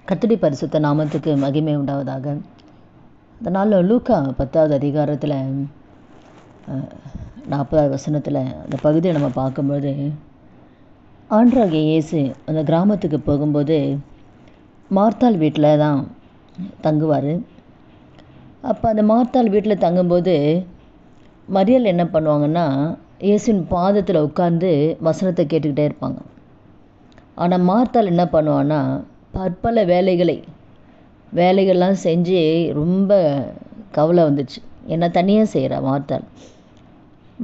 கர்த்தருடைய பரிசுத்த நாமத்துக்கு மகிமை உண்டாவதாக. அதனால் லூக்கா 10வது அதிகாரத்தில் 40வது வசனத்தில் அந்த பகுதியை நம்ம பார்க்கும்போது, ஆண்டவராகிய இயேசு அந்த கிராமத்துக்கு போகும்போது மார்த்தாள் வீட்டில் தான் தங்குவார். அப்போ அந்த மார்த்தாள் வீட்டில் தங்கும்போது மரியாள் என்ன பண்ணுவாங்கன்னா, இயேசுவின் பாதத்தில் உட்கார்ந்து வசனத்தை கேட்டுக்கிட்டே இருப்பாங்க. ஆனால் மார்த்தாள் என்ன பண்ணுவான்னா, பற்பல வேலைகள்லாம் செஞ்சு ரொம்ப கவலை வந்துச்சு. ஏன்னா தனியாக செய்கிறா மார்த்தாள்.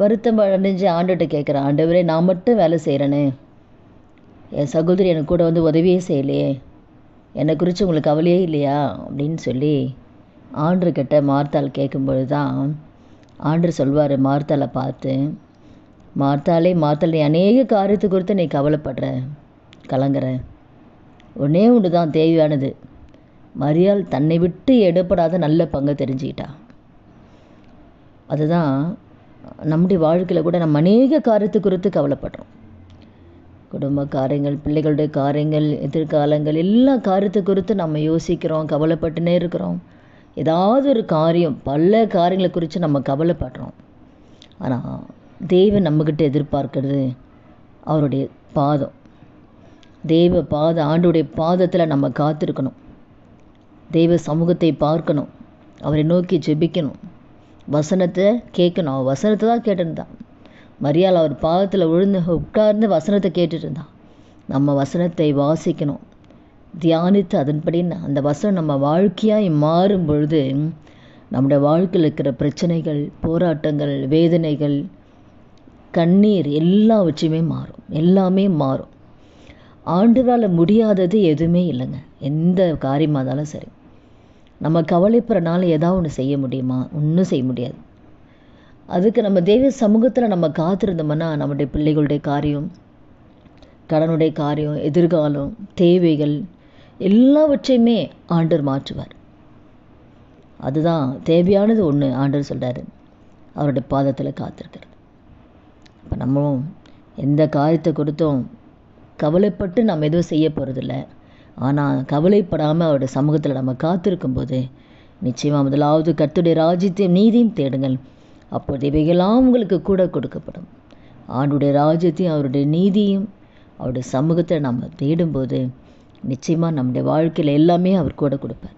வருத்தம் அடைஞ்சு ஆண்டவர்கிட்ட கேட்குறா, ஆண்டவரே நான் மட்டும் வேலை செய்கிறேனே, என் சகோதரி எனக்கு கூட வந்து உதவியே செய்யலையே, என்னை குறித்து உங்களுக்கு கவலையே இல்லையா அப்படின்னு சொல்லி ஆண்டவர்கிட்ட மார்த்தாள் கேட்கும்பொழுது தான் ஆண்டவர் சொல்வார் மார்த்தாளை பார்த்து, மார்த்தாளே நீ அநேக காரியத்தை குறித்து நீ கவலைப்படுற, கலங்குற. ஒன்றே ஒன்று தான் தேவையானது. மரியாள் தன்னை விட்டு எடுபடாத நல்ல பங்கை தெரிஞ்சுக்கிட்டா. அதுதான் நம்முடைய வாழ்க்கையில் கூட நம்ம அநேக காரியத்தை குறித்து கவலைப்படுறோம். குடும்ப காரியங்கள், பிள்ளைகளுடைய காரியங்கள், எதிர்காலங்கள், எல்லா காரியத்தை குறித்து நம்ம யோசிக்கிறோம், கவலைப்பட்டுனே இருக்கிறோம். ஏதாவது ஒரு காரியம், பல காரியங்களை குறித்து நம்ம கவலைப்படுறோம். ஆனால் தேவன் நம்மக்கிட்ட எதிர்பார்க்கிறது அவருடைய பாதம். ஆண்டோடைய பாதத்தில் நம்ம காத்திருக்கணும். தெய்வ சமூகத்தை பார்க்கணும், அவரை நோக்கி ஜெபிக்கணும், வசனத்தை கேட்கணும். அவள் வசனத்தை தான் கேட்டுருந்தான். மரியாள் அவர் பாதத்தில் உட்கார்ந்து வசனத்தை கேட்டுட்டு இருந்தான். நம்ம வசனத்தை வாசிக்கணும், தியானித்து அதன்படி அந்த வசனம் நம்ம வாழ்க்கையாக மாறும் பொழுது நம்முடைய வாழ்க்கையில் இருக்கிற பிரச்சனைகள், போராட்டங்கள், வேதனைகள், கண்ணீர் எல்லாவற்றையுமே எல்லாமே மாறும். ஆண்டவரால் முடியாதது எதுவுமே இல்லைங்க. எந்த காரியமாக இருந்தாலும் சரி, நம்ம கவலைப்படுறனால ஏதாவது ஒன்று செய்ய முடியுமா? ஒன்றும் செய்ய முடியாது. அதுக்கு நம்ம தெய்வ சமூகத்தில் நம்ம காத்திருந்தோம்னா நம்முடைய பிள்ளைகளுடைய காரியம், கடனுடைய காரியம், எதிர்காலம், தேவைகள் எல்லாவற்றையுமே ஆண்டவர் மாற்றுவார். அதுதான் தேவையானது ஒன்று. ஆண்டவர் சொல்கிறாரு, அவருடைய பாதத்தில் காத்திருக்கிறது. இப்போ நம்மளும் எந்த காரியத்தை கொடுத்தோம் கவலைப்பட்டு நம்ம எதுவும் செய்ய போகிறதில்ல. ஆனால் கவலைப்படாமல் அவருடைய சமூகத்தில் நம்ம காத்திருக்கும்போது நிச்சயமாக முதலாவது கர்த்தருடைய ராஜ்யத்தையும் நீதியும் தேடுங்கள், அப்போது இவைகளாம் உங்களுக்கு கூட கொடுக்கப்படும். ஆண்டுடைய ராஜ்யத்தையும் அவருடைய நீதியும் அவருடைய சமூகத்தில் நம்ம தேடும்போது நிச்சயமாக நம்முடைய வாழ்க்கையில் எல்லாமே அவர் கூட கொடுப்பார்.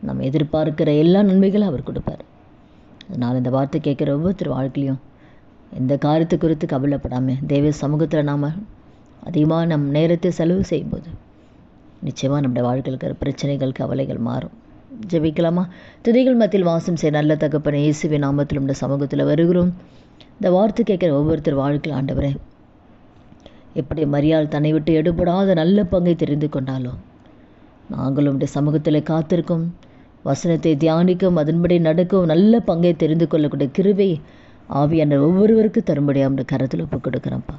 நம்ம எதிர்பார்க்கிற எல்லா நன்மைகளும் அவர் கொடுப்பார். அதனால் இந்த வார்த்தை கேட்குற ஒவ்வொருத்தர் வாழ்க்கையிலையும் எந்த காரியத்தை குறித்து கவலைப்படாமல் தெய்வ சமூகத்தில் நாம் அதிகமாக நம் நேரத்தை செலவு செய்யும்போது நிச்சயமாக நம்முடைய வாழ்க்கையில் இருக்கிற பிரச்சனைகள், கவலைகள் மாறும். ஜெபிக்கலாமா? துதிகள் மத்தியில் வாசம் செய்ய நல்ல தகப்பனே, இயேசுவின் நாமத்தில் நம்முடைய சமூகத்தில் வருகிறோம். இந்த வார்த்தை கேட்குற ஒவ்வொருத்தர் வாழ்க்கையில் ஆண்டவரே, எப்படி மரியாள் தன்னை விட்டு எடுபடாத நல்ல பங்கை தெரிந்து கொண்டாலும் நாங்களும் நம்முடைய சமூகத்தில் காத்திருக்கும், வசனத்தை தியானிக்கும், அதன்படி நடக்கும், நல்ல பங்கை தெரிந்து கொள்ளக்கூடிய கிருபை ஆவியான ஒவ்வொருவருக்கும் தரும்படியாக நம்முடைய கரத்தில் ஒப்புக் கொடுக்குறோம்ப்பா.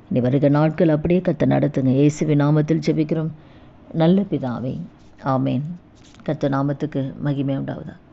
இனி வருகிற நாட்கள் அப்படியே கர்த்தர் நடத்துங்க. இயேசுவின் நாமத்தில் ஜெபிக்கிறோம் நல்ல பிதாவே, ஆமேன். கர்த்தர் நாமத்துக்கு மகிமை உண்டாவதா.